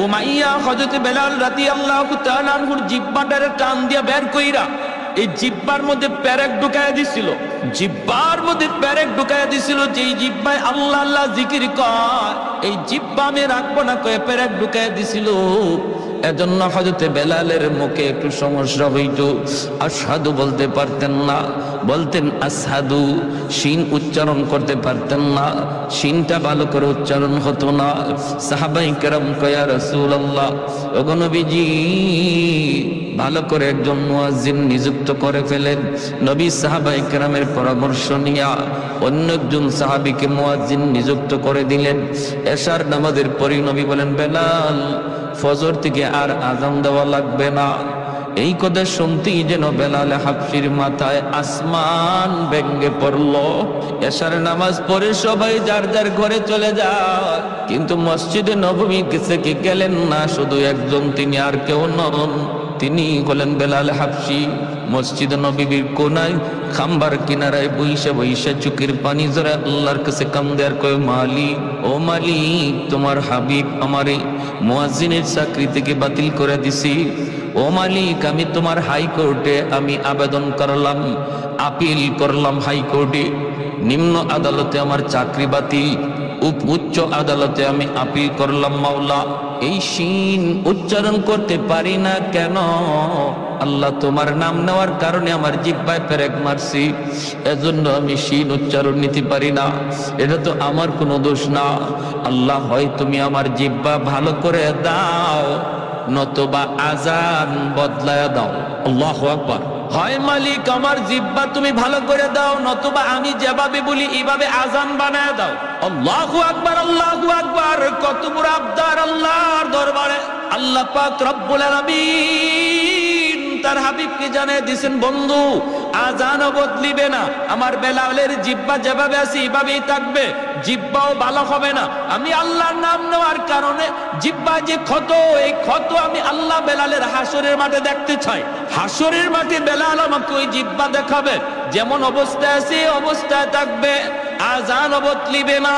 Umayya হযরত বেলাল রাদিয়াল্লাহু তাআলা আনহুর জিহ্বাটারে টান দিয়া বের কইরা এই জিহ্বার মধ্যে পেরেক ঢুকায়া দিছিল, জিহ্বার মধ্যে পেরেক ঢুকায়া দিছিল। যেই জিহ্বায় আল্লাহ আল্লাহ জিকির কয় এই জিহ্বা আমি রাখবো না কয়ে পেরেক ঢুকায়া দিছিল। এজন্য হযরত বেলালের মুখে একটু সমস্যা হইতো, আশহাদু বলতে পারতেন না, বলতেন আসহাদু, শিন উচ্চারণ করতে পারতেন না, শিনটা ভালো করে উচ্চারণ হতো না। সাহাবায়ে কেরাম কয় ইয়া রাসূলুল্লাহ, ওগো নবীজি ভালো করে একজন মুয়াজ্জিন নিযুক্ত করে ফেলেন। নবী সাহাবায়ে কেরামের পরামর্শ নিয়া অন্য একজন সাহাবীকে মুয়াজ্জিন নিযুক্ত করে দিলেন। এশার নামাজের পরে নবী বলেন, বেলাল ফজর থেকে আর আযান দেওয়া লাগবে না। এই কথা শুনতেই যেন বেলাল হাবশির মাথায় আসমান ভেঙে পড়ল। এশার নামাজ পড়ে সবাই যার যার ঘরে চলে যায়, কিন্তু মসজিদে নববী কাছে কি গেলেন না শুধু একজন, তিনি আর কেউ নন, তিনি হলেন বেলাল হাবশি। মসজিদ নববীর কোনায় খাম্বার কিনারায় বইসা বইসা চোখের পানি জড়ায় আল্লাহর কাছে কান্দে আর কয়, মালিক ও মালিক, তোমার হাবিব আমারে মুয়াজ্জিনের চাকরি থেকে বাতিল করে দিছি। ও মালিক, আমি তোমার হাইকোর্টে আমি আবেদন করলাম, আপিল করলাম হাইকোর্টে, নিম্ন আদালতে আমার চাকরি বাতিল, উচ্চ আদালতে আমি আপিল করলাম। মাওলা, এই শিন উচ্চারণ করতে পারি না কেন? আল্লাহ, তোমার নাম নেওয়ার কারণে আমার জিহ্বায় পেরেক মারছি, এজন্য আমি শিন উচ্চারণ নিতে পারি না। এটা তো আমার কোনো দোষ না। আল্লাহ, হয় তুমি আমার জিহ্বা ভালো করে দাও, নতুবা আযান বদলায়া দাও। আল্লাহু আকবার। হয় মালিক আমার জিহ্বা তুমি ভালো করে দাও, নতুবা আমি যেভাবে বলি এইভাবে আযান বানায় দাও। আল্লাহু আকবার, আল্লাহু আকবার। কত বড় আবদার আল্লাহর দরবারে। আল্লাহ পাক রব্বুল আলামিন তার হাবিবকে জানিয়ে দিয়েছেন, বন্ধু আযানও বদলিবে না, আমার বেলালের জিহ্বা যেভাবে আছে এইভাবেই থাকবে, জিহ্বাও ভালো হবে না। আমি আল্লাহর নাম নেওয়ার কারণে জিহ্বা যে ক্ষত, এই ক্ষত আমি আল্লাহ বেলালের হাসরের মাঠে দেখতে চাই। হাসরের মাঠে বেলাল আমাকে ওই জিহ্বা দেখাবে, যেমন অবস্থায় আছে অবস্থায় থাকবে, আযানও বদলিবে না।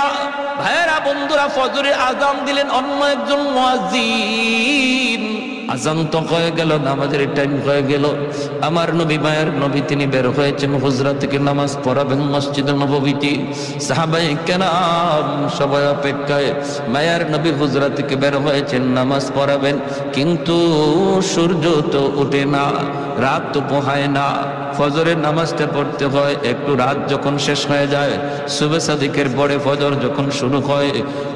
ভাইরা বন্ধুরা, ফজরের আযান দিলেন অন্য একজন মুয়াজ্জিন। আযান তো হয়ে গেল, নামাজের টাইম হয়ে গেল। আমার নবী, মায়ের নবী, তিনি বের হয়েছেন হুজরা থেকে নামাজ পড়াবেন মসজিদে নববীতে। সাহাবায়ে কেরাম সবাই অপেক্ষায়, মায়ের নবী হুজরা থেকে বের হয়েছেন নামাজ পড়াবেন, কিন্তু সূর্য তো ওঠে না, রাত তো পোহায় না। ফজরের নামাজটা পড়তে হয়, একটু রাত যখন শেষ হয়ে যায়, সুবহে সাদিকের পরে ফজর যখন শুরু হয়,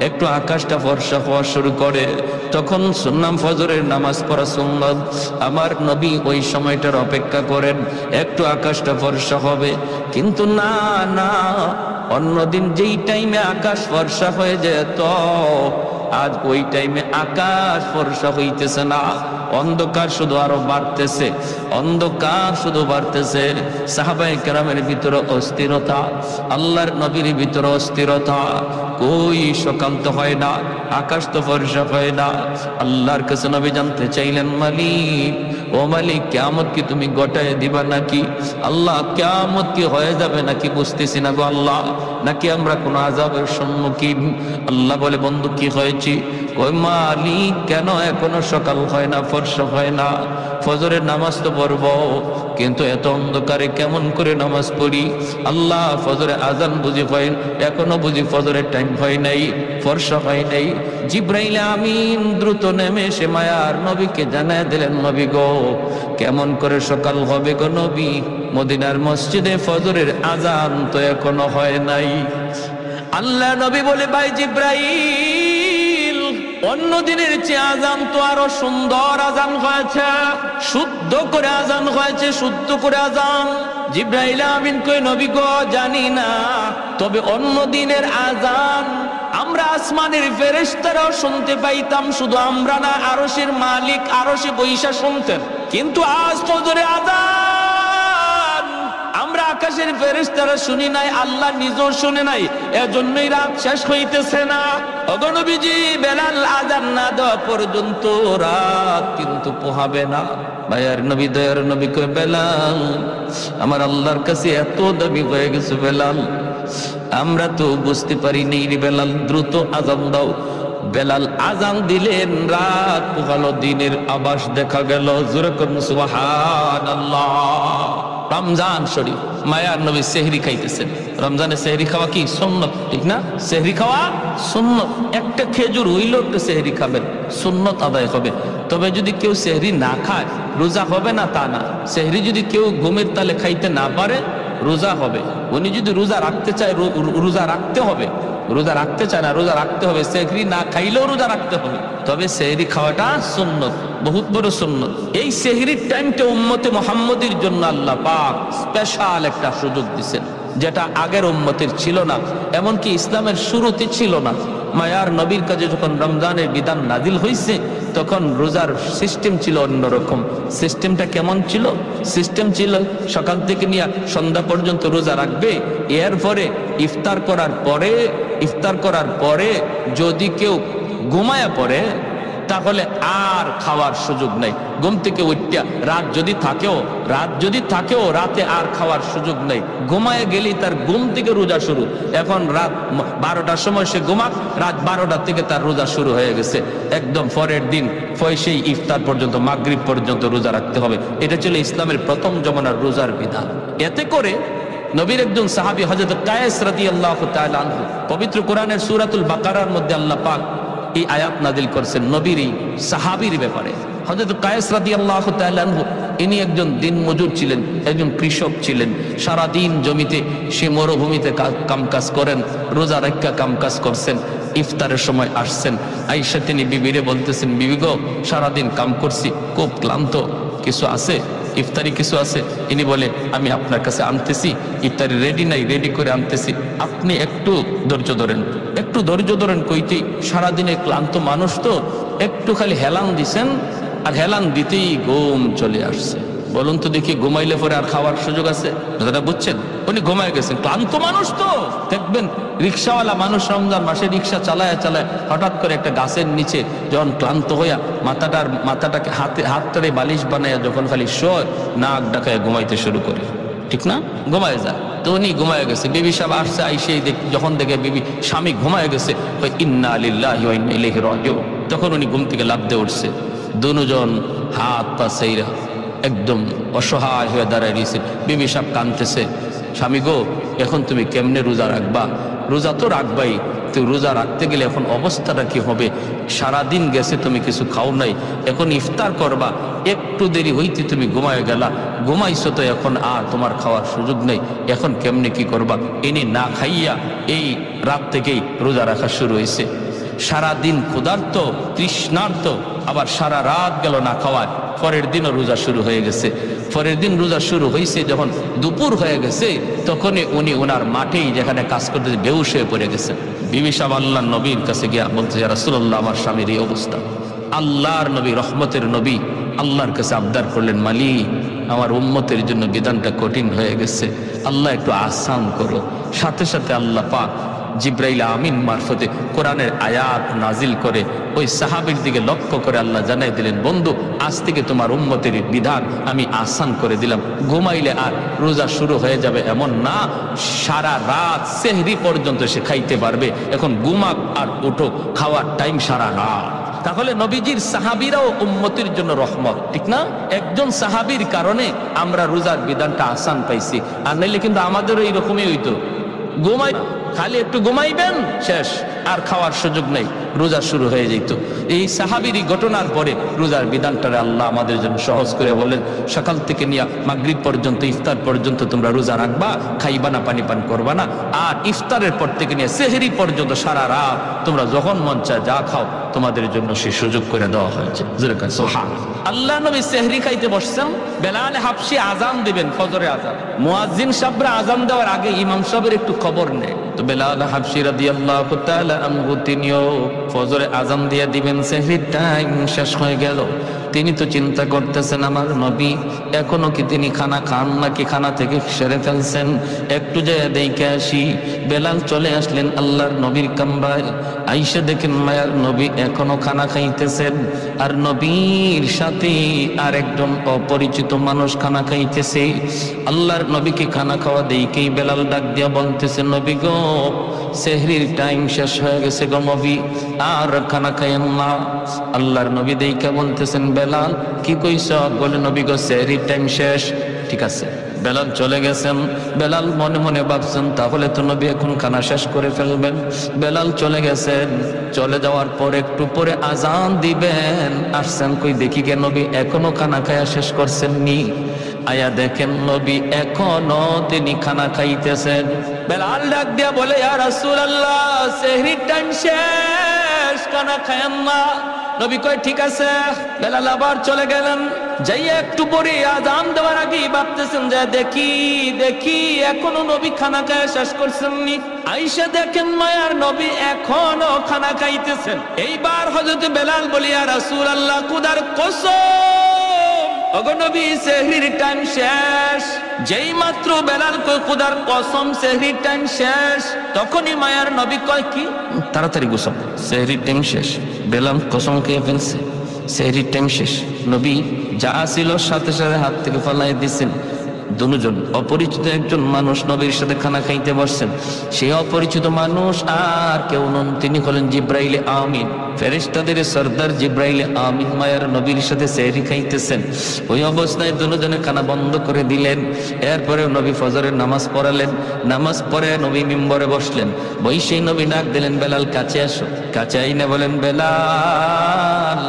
একটু আকাশটা ফর্সা হওয়া শুরু করে, তখন সুন্নাম ফজরের নামাজ পড়া সুন্নাত। আমার নবী ওই সময়টার অপেক্ষা করেন, একটু আকাশটা ফর্সা হবে। কিন্তু না না, অন্যদিন যেই টাইমে আকাশ ফর্সা হয়ে যেত, আজ ওই টাইমে আকাশ ফর্সা হইতেছে না, অন্ধকার শুধু আরো বাড়তেছে, অন্ধকার শুধু বাড়তেছে। সাহাবায়ে কেরামের ভিতরে অস্থিরতা, আল্লাহর নবীর ভিতরে অস্থিরতা। কই সকাল তো হয় না, আকাশ তো ফর্সা হয় না। আল্লাহর কাছে নবী জানতে চাইলেন, মালিক ও মালিক, কিয়ামত কি তুমি ঘটায় দিবা নাকি? আল্লাহ, কিয়ামত কি হয়ে যাবে নাকি বুঝতেছি না গো আল্লাহ, নাকি আমরা কোন আযাবের সম্মুখীন? আল্লাহ বলে, বন্ধু কি হয়েছে? কই মালিক, কেন এখনো সকাল হয় না, ফর্সা হয় না? ফজরের নামাজ তো পড়বো, কিন্তু এত অন্ধকারে কেমন করে নামাজ পড়ি? আল্লাহ, ফজরে আযান বুঝি হয়, এখনো বুঝি ফজরের টাইম হয় নাই, ফর্সা হয় নাই। জিবরাইল আমিন দ্রুত নেমে এসে মায়ার নবীকে জানায় দিলেন, নবী গো, কেমন করে সকাল হবে গো নবী? মদিনার মসজিদে ফজরের আযান তো এখনো হয় নাই। আল্লাহ নবী বলে, ভাই জিবরাইল, অন্য দিনের চেয়ে আযান তো আরো সুন্দর আযান হয়েছে, শুদ্ধ করে আযান হয়েছে, শুদ্ধ করে আযান। জিবরাইল আমিন কই, নবী গো, জানি না, তবে অন্য দিনের আযান আমরা আসমানের ফেরেশতারাও শুনতে পাইতাম, শুধু আমরা না, আরশের মালিক আরশে বইসা শুনতেন। কিন্তু আজ ফজরে আযান আমরা আকাশের ফেরেশতারা শুনি নাই, আল্লাহ নিজেও শুনে নাই, এজন্যই রাত শেষ হইতেছে না। ওগো নবীজি, বেলাল আযান না দেওয়া পর্যন্ত রাত কিন্তু পোহাবে না। ভাইয়ার নবী, দয়ার নবী কয়, বেলাল, আমার আল্লাহর কাছে এত দাবি হয়ে গেছে বেলাল, আমরা তো বুঝতে পারি নেই রে বেলাল, দ্রুত আযান দাও। বেলাল আজান দিলেন, রাত পোহালো, দিনের আভাস দেখা গেল। জোরে করুন সুবহানাল্লাহ। রমজান শরীফ, মায়ার নবী সেহরি খাইতেছেন। রমজানে সেহরি খাওয়া কি সুন্নত, ঠিক না? সেহরি খাওয়া সুন্নত। একটা খেজুর হইল একটা সেহরি খাবেন, সুন্নত আদায় হবে। তবে যদি কেউ সেহরি না খায় রোজা হবে না তা না। সেহরি যদি কেউ ঘুমের তালে খাইতে না পারে রোজা হবে। উনি যদি রোজা রাখতে চায় রোজা রাখতে হবে। রোজা রাখতে চায় না, রোজা রাখতে হবে। সেহরি না খাইলেও রোজা রাখতে হবে। তবে সেহরি খাওয়াটা সুন্নত, বহুত বড় সুন্নত। এই সেহরির টাইমটা উম্মতে মুহাম্মদীর জন্য আল্লাহ পাক স্পেশাল একটা সুযোগ দিয়েছেন, যেটা আগের উম্মতের ছিল না, এমনকি ইসলামের শুরুতে ছিল না। মায়ার নবীর কাছে যখন রমজানের বিধান নাজিল হয়েছে তখন রোজার সিস্টেম ছিল অন্যরকম। সিস্টেমটা কেমন ছিল? সিস্টেম ছিল সকাল থেকে নিয়ে সন্ধ্যা পর্যন্ত রোজা রাখবে। এরপরে ইফতার করার পরে যদি কেউ ঘুমায়া পড়ে তাহলে আর খাওয়ার সুযোগ নাই। ঘুম থেকে উঠিয়া রাত যদি থাকেও রাতে আর খাওয়ার সুযোগ নাই। ঘুমায় গেলেই তার ঘুম থেকে রোজা শুরু। এখন রাত 12টার সময় সে ঘুমাক, রাত 12টা থেকে তার রোজা শুরু হয়ে গেছে। একদম পরের দিন সেই ইফতার পর্যন্ত, মাগরিব পর্যন্ত রোজা রাখতে হবে। এটা ছিল ইসলামের প্রথম জমানার রোজার বিধান। এতে করে নবীর একজন সাহাবী হযরত কায়েস রাদিয়াল্লাহু তাআলা আনহু, পবিত্র কোরআনের সূরাতুল বাকারার মধ্যে আল্লাহ পাক এই আয়াত নাজিল করছেন নবীর এই সাহাবীর ব্যাপারে। হযরত কায়েস রাদিয়াল্লাহু তাআলা আনহু ইনি একজন দিনমজুর ছিলেন, একজন কৃষক ছিলেন। সারা দিন জমিতে সে মরুভূমিতে কামকাজ করেন, রোজা রাখা কামকাজ করছেন। ইফতারের সময় আসছেন, আয়েশা তিনি বিবিরে বলতেছেন, বিবি গো সারাদিন কাম করছি, খুব ক্লান্ত, কিছু আছে ইফতারি কিছু আছে? ইনি বলে আমি আপনার কাছে আনতেছি, ইফতারি রেডি নাই, রেডি করে আনতেছি, আপনি একটু ধৈর্য ধরেন। কইতেই সারাদিনে ক্লান্ত মানুষ তো একটু খালি হেলান দিছেন, আর হেলান দিতেই ঘুম চলে আসছে। বলুন তো দেখি, ঘুমাইলে পরে আর খাওয়ার সুযোগ আছে? দাদা বুঝছেন, উনি ঘুমায় গেছেন, ক্লান্ত মানুষ তো। দেখবেন রিক্সাওয়ালা মানুষ রমজান মাসে রিক্সা চালায় হঠাৎ করে একটা গাছের নিচে যখন ক্লান্ত হইয়া মাথাটাকে হাতটারে বালিশ বানাইয়া যখন খালি শোয়, নাক ডাকায় ঘুমাইতে শুরু করে, ঠিক না? ঘুমায় যায়। তো উনি ঘুমায় গেছে। বিবি সাহেব আসছে, আইসে যখন দেখে বিবি স্বামী ঘুমায় গেছে, ইন্না লিল্লাহি ওয়া ইন্না ইলাইহি রাজিউন, তখন উনি ঘুম থেকে লাফ দিয়ে উঠছে। দুজন হাত পা সেইরা একদম অসহায় হয়ে দাঁড়ায় রয়েছে। বিবি সাহেব কাঁদতেছে, স্বামী গো এখন তুমি কেমনে রোজা রাখবা? রোজা তো রাখবাই, তুই রোজা রাখতে গেলে এখন অবস্থাটা কি হবে? সারাদিন গেছে তুমি কিছু খাও নাই, এখন ইফতার করবা, একটু দেরি হইতে তুমি ঘুমায় গেলা, ঘুমাইছো তো এখন আর তোমার খাওয়ার সুযোগ নেই, এখন কেমনে কি করবা? ইনি না খাইয়া এই রাত থেকেই রোজা রাখা শুরু হয়েছে। সারাদিন ক্ষুধার্ত তৃষ্ণার্ত, আবার সারা রাত গেল না খাওয়ায়। পরের দিনও রোজা শুরু হয়ে গেছে। পরের দিন রোজা শুরু হয়েছে, যখন দুপুর হয়ে গেছে তখনই উনি ওনার মাঠেই যেখানে কাজ করতে বেহুশ হয়ে পড়ে গেছে। বিবি সাহেব আল্লাহর নবীর কাছে গিয়া বলছে, ইয়া রাসূলুল্লাহ আমার স্বামীর এই অবস্থা। আল্লাহর নবী, রহমতের নবী আল্লাহর কাছে আবদার করলেন, মালিক আমার উম্মতের জন্য বিধানটা কঠিন হয়ে গেছে, আল্লাহ একটু আসান করো। সাথে সাথে আল্লাহ পাক জিব্রাইল আমিন মারফতে কোরআনের আয়াত নাজিল করে ওই সাহাবীর দিকে লক্ষ্য করে আল্লাহ জানাই দিলেন, বন্ধু আজ থেকে তোমার উম্মতের বিধান আমি আসান করে দিলাম। ঘুমাইলে আর রোজা শুরু হয়ে যাবে এমন না, সারা রাত সেহরি পর্যন্ত সে খাইতে পারবে। এখন ঘুমাক আর উঠো, খাওয়ার টাইম সারা রাত। তাহলে নবীজির সাহাবীরাও উম্মতের জন্য রহমত, ঠিক না? একজন সাহাবীর কারণে আমরা রোজার বিধানটা আসান পাইছি, আর নাইলে কিন্তু আমাদেরও এইরকমই হইতো। ঘুমাই খালি একটু ঘুমাইবেন, শেষ, আর খাওয়ার সুযোগ নেই, রোজা শুরু হয়ে যেত। এই সাহাবীরই ঘটনার পরে রোজার বিধানটারে আল্লাহ আমাদের জন্য সহজ করে বলেন, সকাল থেকে নিয়ে মাগরিব পর্যন্ত, ইফতার পর্যন্ত তোমরা রোজা রাখবা, খাইবা না, পানি পান করবা না। আর ইফতারের পর থেকে নিয়ে সেহরি পর্যন্ত সারা রাত তোমরা যখন মন চায় যা খাও, তোমাদের জন্য সে সুযোগ করে দেওয়া হয়েছে। আল্লাহ নবী সেহরি খাইতে বসছেন, বেলাল হাবশি আজান দিবেন, ফজরে আজান। মুয়াজ্জিন সাহেবরা আজান দেওয়ার আগে ইমাম সাহেবের একটু খবর নেয়। তো বেলাল হাবশি রাদিয়াল্লাহু তাআলা আনহু তিনিও ফজরে আজান দিয়ে দিবেন, সেহরির টাইম শেষ হয়ে গেল। তিনি তো চিন্তা করতেছেন আমার নবী এখনো কি তিনি খানা খান নাকি খানা থেকে সেরে ফেলছেন, একটু যায় দেখে আসি। বেলাল চলে আসলেন আল্লাহর নবীর কামরায়, আইসা দেখেন মায়ার নবী এখনো খানা খাইতেছেন, আর নবীর সাথে আর একজন অপরিচিত মানুষ খানা খাইতেছে। আল্লাহর নবীকে খানা খাওয়া দেখেই বেলাল ডাক দিয়া বলতেছে, নবী গো সেহরির টাইম শেষ হয়ে গেছে গো নবী, আর খানা খাইয়েন না। আল্লাহর নবী দেখে বলতেছেন, বেলাল কি কইছ? বলে, নবী গো সেহরির টাইম শেষ। ঠিক আছে, বেলাল চলে গেছেন। বেলাল মনে মনে ভাবছেন তাহলে তো নবী এখন খানা শেষ করে ফেলবেন। বেলাল চলে গেছেন, চলে যাওয়ার পর একটু পরে আজান দিবেন, আসছেন কই দেখি কে নবী এখনো খানা খায়া শেষ করছেন নি। আয়া দেখেন নবী এখনো তিনি খানা খাইতেছেন। বেলাল ডাক দিয়া বলে, ইয়া রাসূলুল্লাহ সেহরির টাইম শেষ, খানা খায়েন না। নবী কয় ঠিক আছে। বেলাল আবার চলে গেলেন, যাইয়া একটু পরে আজান দেওয়ার আগেই ভাবতেছেন যে দেখি দেখি এখনো নবী খানা খায় শেষ করছেন নি। আইসা দেখেন মায়ার নবী এখনো খানা খাইতেছেন। এইবার হযরত বেলাল বলি, ইয়া রাসূলুল্লাহ খোদার কসম ওগো নবী সেহরির টাইম শেষ। যেই মাত্র বেলাল কয় খোদার কসম সেহরির টাইম শেষ, তখনই মায়ার নবী কয় কি তাড়াতাড়ি গোসল, সেহরির টাইম শেষ। বেলাল কসম খেয়ে ফেলছে, সেহরির টাইম শেষ। নবী যা ছিল সাথে সাথে হাত থেকে ফালাই দিচ্ছেন। দুজন অপরিচিত একজন মানুষ নবীর সাথে খানা খাইতে বসছেন। সেই অপরিচিত মানুষ আর কেউ নন, তিনি হলেন জিব্রাইলে আমিন, ফেরেশতাদের সর্দার জিব্রাইলে আমিন। মায়ার নবীর সাথে সেহরি খাইতেছেন। ওই অবস্থায় দুজনে খানা বন্ধ করে দিলেন। এরপরে নবী ফজরের নামাজ পড়ালেন। নামাজ পড়ে নবী মিম্বরে বসলেন। বৈশেই নবী ডাক দিলেন, বেলাল কাছে আসো। কাছে আইনে বলেন, বেলাল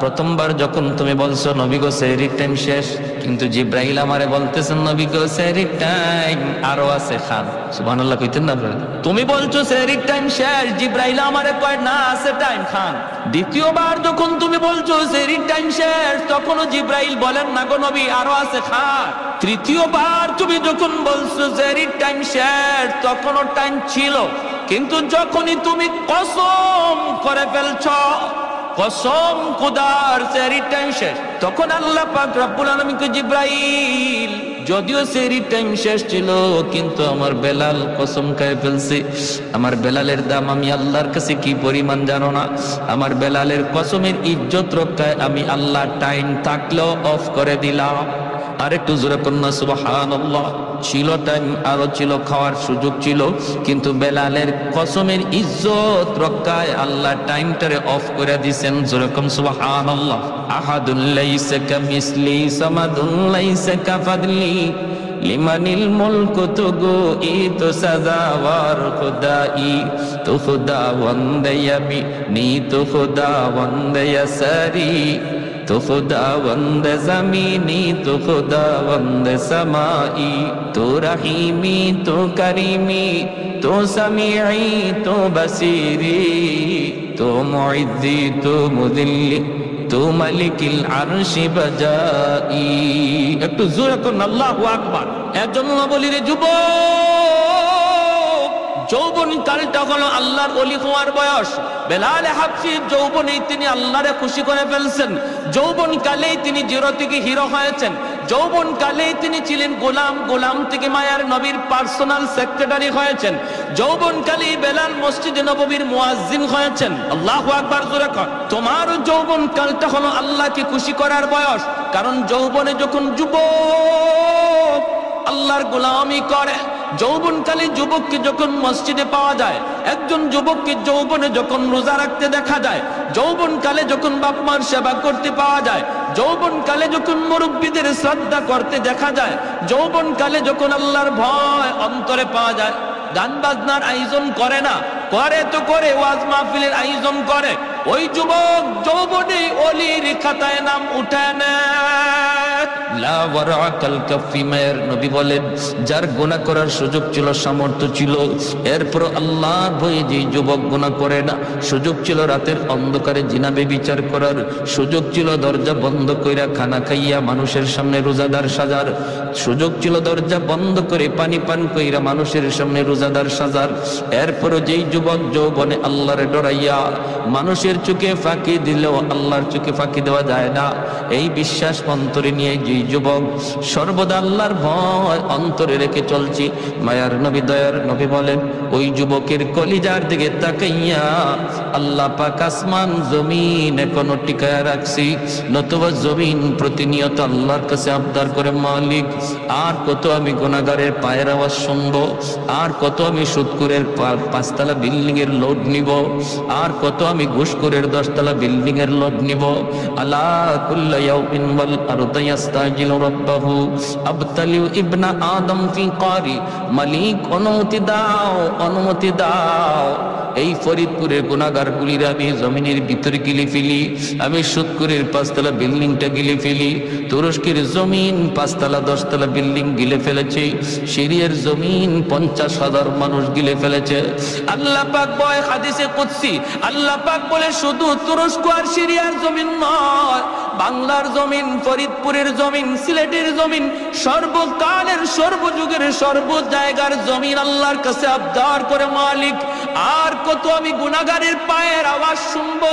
প্রথমবার যখন তুমি বলছো নবী গো সেহরির টাইম শেষ, কিন্তু জিব্রাইল আমারে বলতেছেন নবী গো সেহরির টাইম আরো আছে, খান। সুবহানাল্লাহ কইতেন না আপনারা? তুমি বলছো সেহরির টাইম শেষ, জিব্রাইল আমারে কয় না আছে টাইম, খান। দ্বিতীয়বার যখন তুমি বলছো সেহরির টাইম শেষ, তখনও জিব্রাইল বলেন না গো নবী আরো আছে, খান। তৃতীয়বার তুমি যখন বলছো সেহরির টাইম শেষ, তখনও টাইম ছিল, কিন্তু যখনই তুমি কসম করে ফেলছো কসম খোদার সেহরির টাইম শেষ, তখন আল্লাহ পাক রব্বুল আলামিনকে জিব্রাইল যদিও সেহরির টাইম শেষ ছিল, কিন্তু আমার বেলাল কসম খেয়ে ফেলছে। আমার বেলালের দাম আমি আল্লাহর কাছে কি পরিমাণ জানো না? আমার বেলালের কসমের ইজ্জত রক্ষায় আমি আল্লাহ টাইম থাকলেও অফ করে দিলাম। আরেকটু জোরে কন্যা সুবহানাল্লাহ। ছিল টাইম, আরো ছিল, খাওয়ার সুযোগ ছিল, কিন্তু বেলালের কসমের ইজ্জত রক্ষায় আল্লাহ টাইমটারে অফ করে দিয়েছেন। জোরে কম সুবহানাল্লাহ। আহাদুল লাইসা কামিসলি সামাদুল লাইসা কাফাদলি লিমানিল মুলকু তুগু ই তো সাজাওয়ার খুদাই তো খুদা ওয়ান্দায়ামি নি তো খুদা ওয়ান্দায়াসারি তো খুদা বন্দ জমিনি তো খুদা বন্দ সমাই তো রহিমি তো করিমি তো সমিঈ তো বসিরি তো মুইদ্দি তো মুদিল্লি তো মালিকিল আরশি বাজাই। একটু জোরে করুন আল্লাহু আকবার। একজন বলি রে যুবক, যৌবন কালটা হলো আল্লাহর ওলি হওয়ার বয়স। বেলাল হাবশী যৌবনেই তিনি আল্লাহরে খুশি করে ফেলছেন। যৌবন কালেই তিনি জিরো থেকে হিরো হয়েছেন। যৌবন কালেই তিনি ছিলেন গোলাম, গোলাম থেকে মায়ার নবীর পার্সোনাল সেক্রেটারি হয়েছেন। যৌবন কালেই বেলাল মসজিদে নববীর মুয়াজ্জিন হয়েছেন। আল্লাহু আকবার জোরে কর। তোমার যৌবন কালটা হলো আল্লাহকে খুশি করার বয়স। কারণ যৌবনে যখন যুবক আল্লাহর গোলামি করে, যৌবনকালে যুবককে যখন মসজিদে পাওয়া যায়, একজন যুবককে যৌবনে যখন রোজা রাখতে দেখা যায়, যৌবনকালে যখন বাপ মার সেবা করতে পাওয়া যায়, যৌবনকালে যখন মুরব্বীদের শ্রদ্ধা করতে দেখা যায়, যৌবনকালে যখন আল্লাহর ভয় অন্তরে পাওয়া যায়, গান বাজনার আয়োজন করে না, করে তো করে ওয়াজ মাহফিলের আয়োজন করে, ওই যুবক যৌবনে ওলির খাতায় নাম উঠায় নেয়। লা ওয়ারাকাল কাফি, মায়ের নবী বলেন যার গুনাহ করার সুযোগ ছিল, সামর্থ্য ছিল, এরপর আল্লাহর ভয়ে যে যুবক গুনাহ করে না, সুযোগ ছিল রাতের অন্ধকারে জিনা ব্যভিচার করার, সুযোগ ছিল দরজা বন্ধ কইরা খানা খাইয়া মানুষের সামনে রোজাদার সাজার, সুযোগ ছিল দরজা বন্ধ করে পানি পান কইরা মানুষের সামনে রোজাদার সাজার, এরপরও যেই যুবক যৌবনে আল্লাহরে ডরাইয়া মানুষের চোখে ফাঁকি দিলেও আল্লাহর চোখে ফাঁকি দেওয়া যায় না, এই বিশ্বাস অন্তরে নিয়ে যেই যুবক সর্বদা আল্লাহর ভয় অন্তরে রেখে চলছি, মায়ার নবী দয়ার নবী বলেন ওই যুবকের কলিজার দিকে তাকাইয়া আল্লাহ পাক আসমান জমিন এখনো টিকায়া রাখছি, নতুবা জমিন প্রতিনিয়ত আল্লাহর কাছে আবদার করে মালিক আর কত আমি গুনাহগারের পায়ের আওয়াজ শুনবো, আর কত আমি সুদখোরের 5 তলা বিল্ডিং এর লোড নিব, আর কত আমি ঘুষখোরের 10 তলা বিল্ডিং এর লোড নিব। আলা কুল্লা ইয়াউমিন ওয়াল আরদু ইস্তাজিলু রাব্বাহু আবতালিউ ইবনা আদম ফি কারি, মালিক অনুমতি দাও, অনুমতি দাও, এই ফরিদপুরের গুনাহগার গুলির আমি জমিনের ভিতরে গিলে ফেলি, আমি সুদখোরের 5 তলা বিল্ডিংটা গিলে ফেলি, তুরস্কের জমিন 5 তলা 10 তলা বিল্ডিং গিলে ফেলেছে, সিরিয়ার জমিন 50,000 মানুষ গিলে ফেলেছে। আল্লাহ পাক বলে হাদিসে কুদসি, আল্লাহ পাক বলে শুধু তুরস্ক আর সিরিয়ার জমিন নয়, বাংলার জমিন, ফরিদপুরের জমিন, সিলেটের জমিন, সর্বকালের সর্বযুগের সর্ব জায়গার জমিন আল্লাহর কাছে আবদার করে মালিক আর কত আমি গুনাহগারের পায়ের আওয়াজ শুনবো,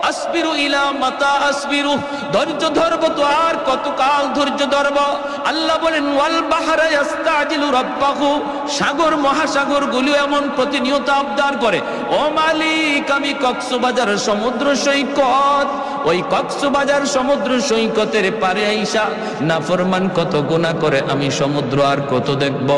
আসবিরু ইলা মাতা আসবিরু, ধৈর্য ধরবো তো আর কত কাল ধৈর্য ধরবো। আল্লাহ বলেন ওয়াল বাহরা ইস্তাজিলু রাব্বাহু, সাগর মহাসাগর গুলো এমন প্রতিনিয়ত আবদার করে ও মালিক আমি কক্সবাজার সমুদ্র সৈকত, ওই কক্সবাজার সমুদ্র সৈকতের পারে আইসা নাফরমান কত গুনাহ করে আমি সমুদ্র আর কত দেখব,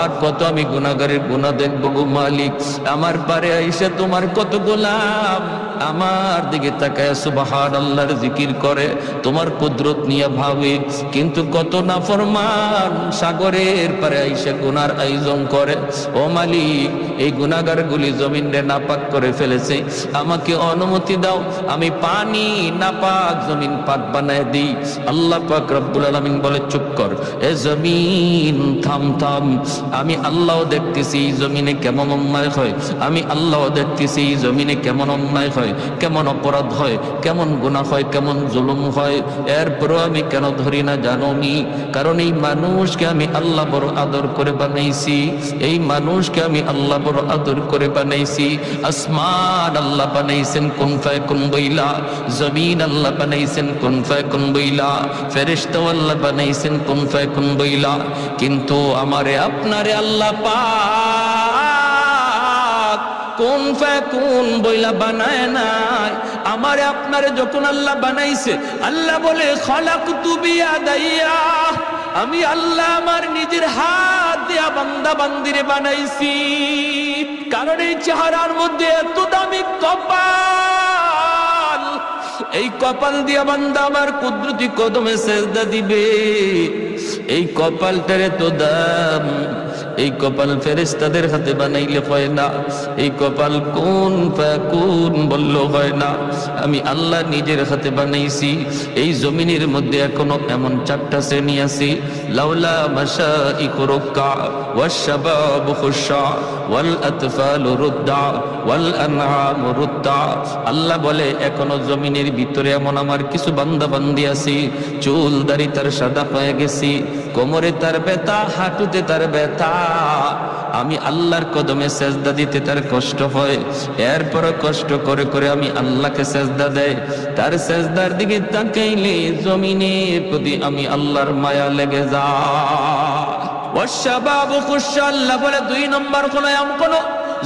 আর কত আমি গুনাহগারের গুনাহ দেখব গো মালিক, আমার পারে আইসা তোমার কত গোলাম আমার দিকে তাকায় সুবহানাল্লাহর জিকির করে, তোমার কুদরত নিয়ে ভাবে, কিন্তু কত নাফরমান সাগরের পারে আইসা গুনার আয়োজন করে। ও মালিক এই গুনাহগার গুলি জমিনে নাপাক করে ফেলেছে, আমাকে অনুমতি দাও আমি পানি নাপাক জমিন পাক বানায় দিই। আল্লাহ পাক রব্বুল আলামিন বলে চুপ কর, এ জমিন থাম থাম, আমি আল্লাহ দেখতেছি জমিনে কেমন অন্যায় হয়, আমি আল্লাহ দেখতেছি জমিনে কেমন অন্যায় হয়, কেমন অপরাধ হয়, কেমন গুনাহ হয়, কেমন জুলুম হয়, এরপরও আমি কেন ধরি না জানো নি? কারণ এই মানুষকে আমি আল্লাহ বড় আদর করে বানাইছি, এই মানুষকে আমি আল্লাহ বড় আদর করে বানাইছি। আসমান আল্লাহ বানাইছেন কুন ফায়াকুন বইলা, জমিন আল্লাহ বানাইছেন কুন ফায়াকুন বইলা, ফেরেশতা আল্লাহ বানাইছেন কুন ফায়াকুন বইলা, কিন্তু আমারে আপনারে আল্লাহ পাক কুন ফায়াকুন বইলা বানায় নাই। আমারে আপনারে যখন আল্লাহ বানাইছে, আল্লাহ বলে খালাকতু বিয়াদাইয়া, আমি আল্লাহ আমার নিজের হাত দিয়া বান্দা বান্দিরে বানাইছি, কারণ এই চেহারার মধ্যে এত দামি কপাল, এই কপাল দিয়া বান্দা আমার কুদরতি কদমে সেজদা দিবে, এই কপালটারে তো দাম, এই কপাল ফেরেশতাদের হাতে বানাইলে হয় না, এই কপাল কোন ফায়াকুন বললো হয় না, আমি আল্লাহ নিজের হাতে বানাইছি। এই জমিনের মধ্যে এখনো এমন 4টা শ্রেণী আছে, লাউলা মাশাইখু রুক্কা ওয়াশ শাবাবু খুশা ওয়াল আতফালু রুদ্দা ওয়াল আনআমু রুদ্দা। আল্লাহ বলে এখনো জমিনের ভিতরে এমন আমার কিছু বান্দা বান্দি আছে, চুল দাড়ি তার সাদা হয়ে গেছে, কোমরে তার ব্যথা, হাঁটুতে তার ব্যথা, আমি আল্লাহর কদমে সেজদা দিতে তার কষ্ট হয়, এরপর কষ্ট করে করে আমি আল্লাহকে সেজদা দেয়, তার সেজদার দিকে তাকাইলে জমিনের প্রতি আমি আল্লাহর মায়া লেগে যায়। ওয়াশাবাবু খুশা, আল্লাহ বলে 2 নম্বর কোন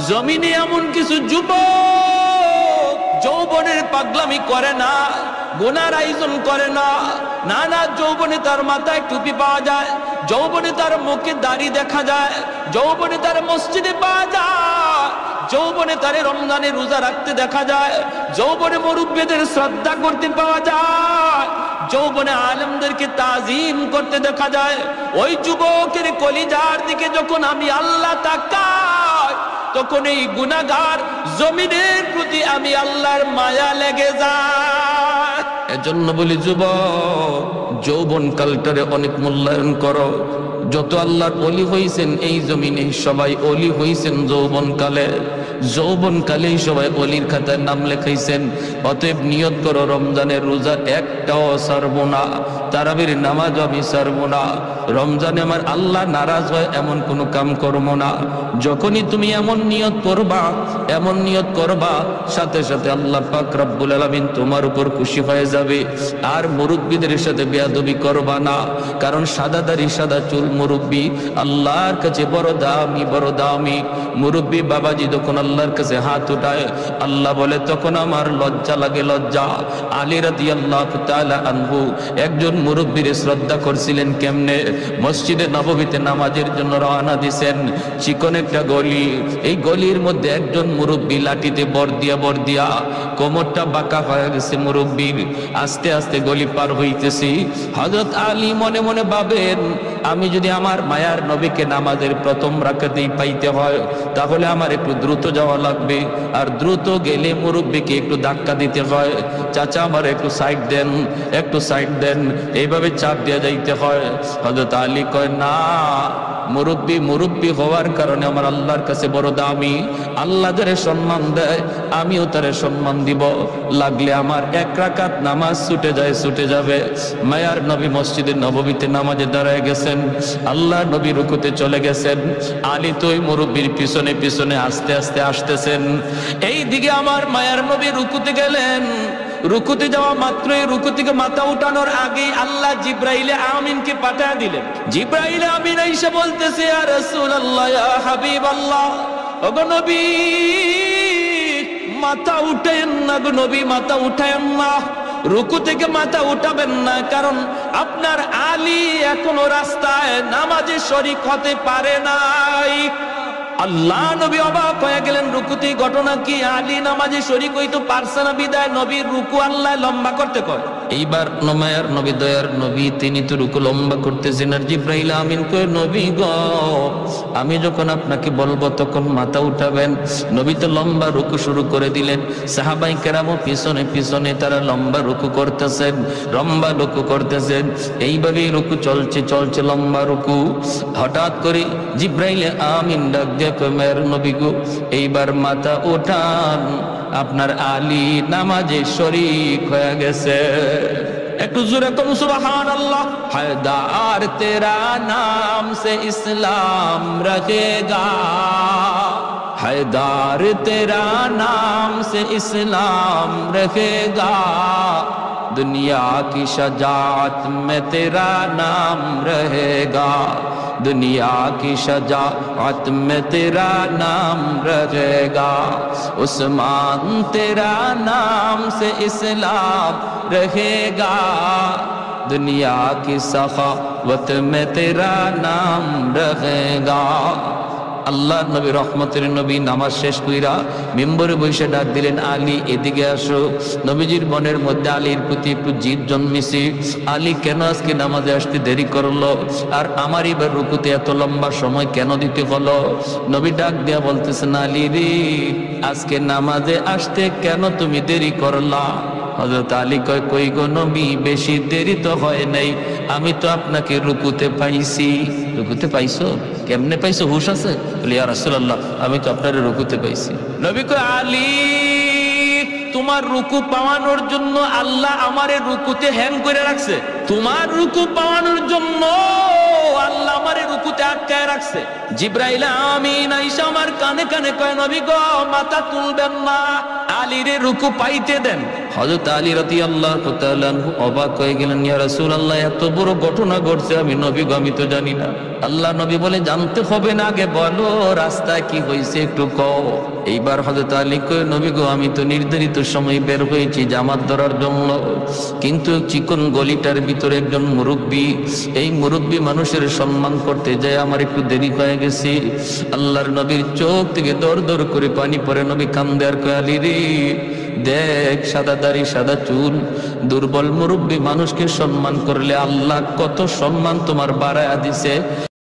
জমিনে এমন কিছু যুবক যৌবনের পাগলামি করে না, গুনার আয়োজন করে না, না না, যৌবনে তার মাথায় টুপি পাওয়া যায়, যৌবনে তার মুখে দাড়ি দেখা যায়, যৌবনে তার মসজিদে পাওয়া যায়, যৌবনে তার রমজানে রোজা রাখতে দেখা যায়, যৌবনে মুরব্বিদের শ্রদ্ধা করতে পাওয়া যায়, যৌবনে আলেমদেরকে তাজিম করতে দেখা যায়। ওই যুবকের কলিজার দিকে যখন আমি আল্লাহ তাকাই, তখন এই গুনাহগার জমিনের প্রতি আমি আল্লাহর মায়া লেগে যায়। এজন্য বলি যুবক, যৌবন কালটারে অনেক মূল্যায়ন করো। যত আল্লাহর ওলি হইছেন এই জমিনে সবাই ওলি হইছেন যৌবনকালে। যৌবনকালেই সবাই ওলির খাতায় নাম লেখাইছেন। অতএব নিয়ত করো, রমজানের রোজা একটাও ছাড়বো না, তারাবির নামাজ আমি ছাড়বো না। রমজানে আমার আল্লাহ নারাজ হয় এমন কোনো কাম করবো না। যখনই তুমি এমন নিয়ত করবা, এমন নিয়ত করবা, সাথে সাথে আল্লাহ পাক রব্বুল আলামিন তোমার উপর খুশি হয়ে যাবে। আর মুরব্বীদের সাথে বেয়াদবি করবা না, কারণ সাদা দাড়ি সাদা চুল মুরব্বী আল্লাহর কাছে বড় দামি, বড় দামি। মুরব্বী বাবাজি যখন আল্লাহর কাছে হাত উঠায়, আল্লাহ বলে তখন আমার লজ্জা লাগে, লজ্জা। আলী রাদিয়াল্লাহু তাআলা আনহু একজন মুরব্বীর শ্রদ্ধা করছিলেন কেমনে? মসজিদে নববীতে নামাজের জন্য রওনা দিয়েছেন। চিকন একটা গলি, এই গলির মধ্যে একজন মুরব্বী লাঠিতে বর দিয়া কোমরটা বাঁকা হয়ে গেছে মুরব্বীর। আস্তে আস্তে গলি পার হইতেছি। হযরত আলী মনে মনে ভাবেন, আমি যদি আমার মায়ার নবীকে নামাজের প্রথম রাকাতেই পাইতে হয়, তাহলে আমার একটু দ্রুত যাওয়া লাগবে। আর দ্রুত গেলে মুরব্বীকে একটু ধাক্কা দিতে হয়। চাচা আমার একটু সাইড দেন, একটু সাইড দেন, এইভাবে চাপ দিয়ে যাইতে হয়। হযরত আলী কয়, না, মুরব্বী হওয়ার কারণে আমার আল্লাহর কাছে বড় দামি। আল্লাহ যারে সম্মান দেয় আমিও তারে সম্মান দিব। লাগলে আমার এক রাকাত নামাজ ছুটে যাবে। মায়ার নবী মসজিদে নববীতে নামাজে দাঁড়ায় গেছেন। আল্লাহ নবী রুকুতে চলে গেছেন। আলী তো ওই মুরব্বীর পিছনে পিছনে আস্তে আস্তে আসতেছেন। এই দিকে আমার মায়ার নবী রুকুতে গেলেন। রুকুতে যাওয়া মাত্রই, রুকু থেকে মাথা উঠানোর আগেই আল্লাহ জিব্রাইলে আমিনকে পাঠিয়ে দিলেন। জিব্রাইলে আমিন আইসা বলতেছে, ইয়া রাসূলুল্লাহ, ইয়া হাবিবাল্লাহ, ওগো নবী মাথা উঠায়েন না, গো নবী মাথা উঠায়েন না, রুকু থেকে মাথা উঠাবেন না, কারণ আপনার আলী এখনো রাস্তায় নামাজে শরীক হতে পারে নাই। আল্লাহ নবী অবাক হয়ে গেলেন, রুকুতে ঘটনা কি? আলী নামাজে শরীক হইতো পারছে না বিদায় নবীর রুকু আল্লাহ লম্বা করতে কয়। এইবার মায়ার নবী, দয়ার নবী, তিনি তো রুকু লম্বা করতেছেন। আর জিব্রাইল আমিন কয়, নবী গো, আমি যখন আপনাকে বলবো তখন মাথা উঠাবেন। নবী তো লম্বা রুকু শুরু করে দিলেন। সাহাবাই কেরামও পিছনে পিছনে তারা লম্বা রুকু করতেছেন, লম্বা রুকু করতেছেন। এইভাবেই রুকু চলছে লম্বা রুকু। হঠাৎ করে জিব্রাইলে আমিন ডাক দিয়ে কয়, মায়ের নবী গো, এইবার মাথা উঠান, আপনার আলী নামাজে শরীক হয়ে গেছে। একটু জোরে কোন সুবহানাল্লাহ। হায়দার তেরা নাম সে ইসলাম রহেগা, हैदार तेरा नाम से इस्लाम रहेगा, दुनिया की शजाअत में तेरा नाम रहेगा, दुनिया की शजाअत में तेरा नाम रहेगा, उस्मान तेरा नाम से इस्लाम रहेगा, दुनिया की सखावत में तेरा नाम रहेगा। আল্লাহ নবী রহমতের নবী নামাজ শেষ কইরা মিম্বরে বসে ডাক দিলেন, আলী এদিকে আসো। নবীজির মনের মধ্যে আলীর প্রতি একটু জিদ জন্মেছে। আলী কেন আজকে নামাজে আসতে দেরি করলো, আর আমার এবার রুকুতে এত লম্বা সময় কেন দিতে হলো? নবী ডাক দিয়া বলতেছেন, আলী রে, আজকে নামাজে আসতে কেন তুমি দেরি করলা? হযরত আলী কয়, কই গো নবী, বেশি দেরি তো হয় নাই, আমি তো আপনাকে রুকুতে পাইছি। রুকুতে পাইছো? কেমনে পাইছো, হুশ আছে? বলি, ইয়া রাসূলুল্লাহ, আমি তো আপনার রুকুতে পাইছি। নবী কয়, আলী, তোমার রুকু পাওয়ানোর জন্য আল্লাহ আমারে রুকুতে হ্যাং করে রাখছে। তোমার রুকু পাওয়ানোর জন্য আল্লাহ আমারে রুকুতে আটকায় রাখছে। জিব্রাইল আমিন আইসা আমার কানে কানে কয়, নবী গো, মাথা তুলবেন না, আলীরে রুকু পাইতে দেন। হযরত আলী রাদিয়াল্লাহু তাআলা আনহু অবাক হয়ে গেলেন, ইয়া রাসূলুল্লাহ, এত বড় ঘটনা ঘটছে, আমি নবী গো, আমি তো জানি না। আল্লাহ নবী বলে, জানতে হবে না, আগে বলো রাস্তায় কি হয়েছে একটু কও। এইবার হযরত আলী কয়, নবী গো, আমি তো নির্ধারিত সময় বের হয়েছি জামাত ধরার জন্য, কিন্তু চিকন গলিটার ভিতরে একজন মুরব্বী, এই মুরব্বী মানুষের সম্মান করতে যায় আমার একটু দেরি হয়ে গেছে। আল্লাহর নবীর চোখ থেকে দর দর করে পানি পড়ে। নবী কান্দে আর কয়, আলী রে, দেখ, সাদা দাড়ি সাদা চুল, দুর্বল মুরব্বী মানুষকে সম্মান করলে আল্লাহ কত সম্মান তোমার বাড়ায়া দিছে।